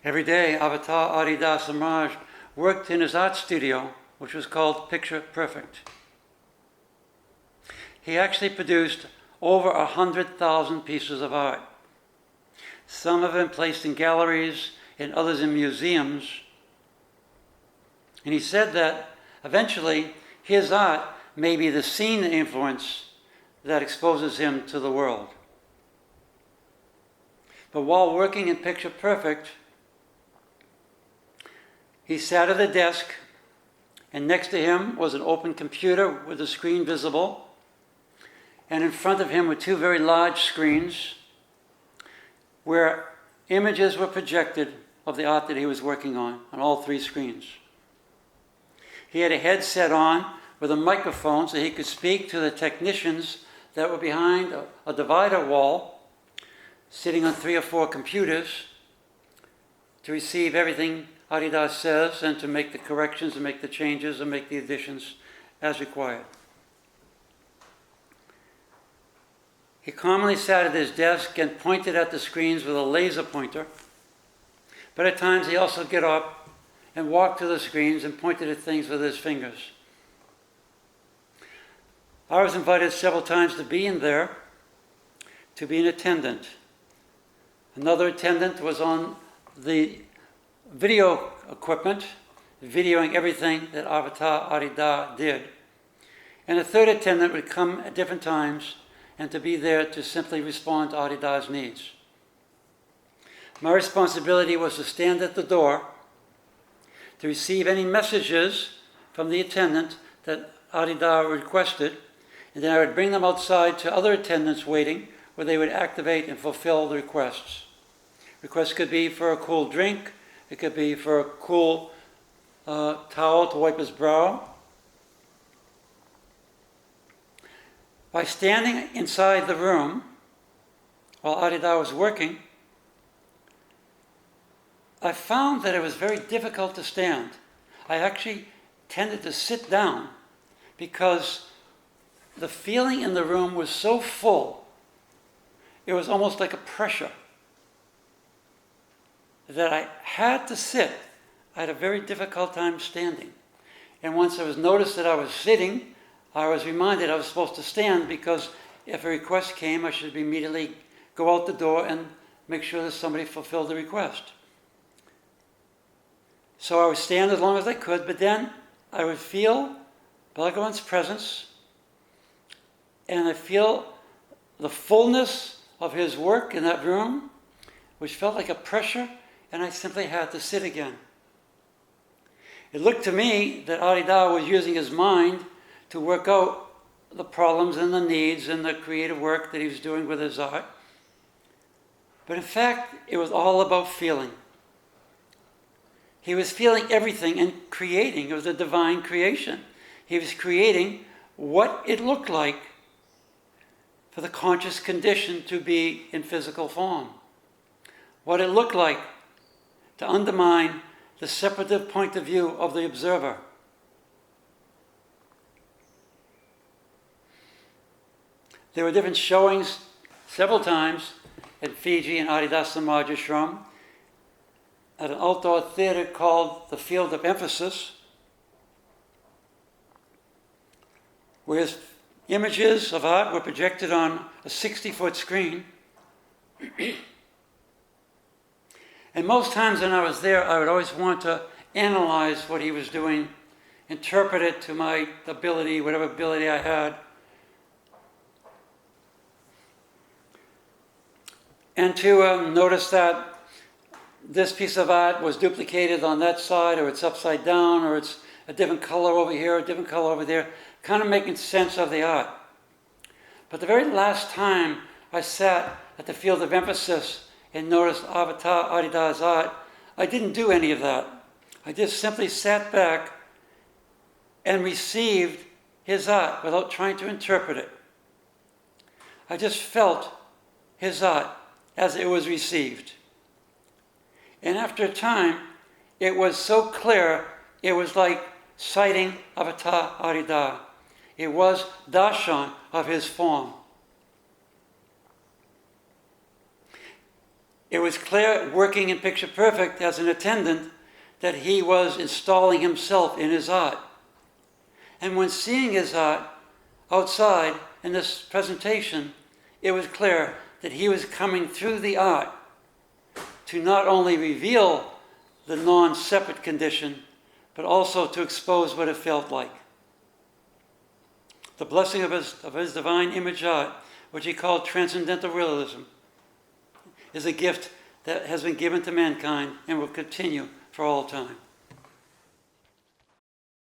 Every day, Avatar Adida Samraj worked in his art studio, which was called Picture Perfect. He actually produced over 100,000 pieces of art. Some have been placed in galleries and others in museums. And he said that eventually his art may be the scene influence that exposes him to the world. But while working in Picture Perfect, he sat at a desk, and next to him was an open computer with a screen visible, and in front of him were two very large screens where images were projected of the art that he was working on all three screens. He had a headset on with a microphone so he could speak to the technicians that were behind a divider wall, sitting on 3 or 4 computers to receive everything Adida says and to make the corrections and make the changes and make the additions as required. He commonly sat at his desk and pointed at the screens with a laser pointer, but at times he also get up and walked to the screens and pointed at things with his fingers. I was invited several times to be in there, to be an attendant. Another attendant was on the video equipment, videoing everything that Avatar Adida did. And a third attendant would come at different times and to be there to simply respond to Adida's needs. My responsibility was to stand at the door to receive any messages from the attendant that Adida requested, and then I would bring them outside to other attendants waiting, where they would activate and fulfill the requests. Requests could be for a cool drink, it could be for a cool towel to wipe his brow. By standing inside the room while Adida was working, I found that it was very difficult to stand. I actually tended to sit down because the feeling in the room was so full, it was almost like a pressure that I had to sit. I had a very difficult time standing. And once it was noticed that I was sitting, I was reminded I was supposed to stand, because if a request came, I should immediately go out the door and make sure that somebody fulfilled the request. So I would stand as long as I could, but then I would feel Bhagavan's presence, and I feel the fullness of his work in that room, which felt like a pressure, and I simply had to sit again. It looked to me that Adida was using his mind to work out the problems and the needs and the creative work that he was doing with his art. But in fact, it was all about feeling. He was feeling everything and creating. It was a divine creation. He was creating what it looked like for the conscious condition to be in physical form. What it looked like to undermine the separative point of view of the observer. There were different showings several times at Fiji and Adida Samaj Ashram at an outdoor theater called the Field of Emphasis, where his images of art were projected on a 60-foot screen. And most times when I was there, I would always want to analyze what he was doing, interpret it to my ability, whatever ability I had. And to notice that this piece of art was duplicated on that side, or it's upside down, or it's a different color over here, a different color over there, kind of making sense of the art. But the very last time I sat at the Field of Emphasis and noticed Avatar Adida's art, I didn't do any of that. I just simply sat back and received his art without trying to interpret it. I just felt his art as it was received. And after a time, it was so clear, it was like sighting Avatar Adida. It was darshan of his form. It was clear, working in Picture Perfect as an attendant, that he was installing himself in his art. And when seeing his art outside in this presentation, it was clear that he was coming through the art to not only reveal the non-separate condition, but also to expose what it felt like. The blessing of his divine image art, which he called transcendental realism, is a gift that has been given to mankind and will continue for all time.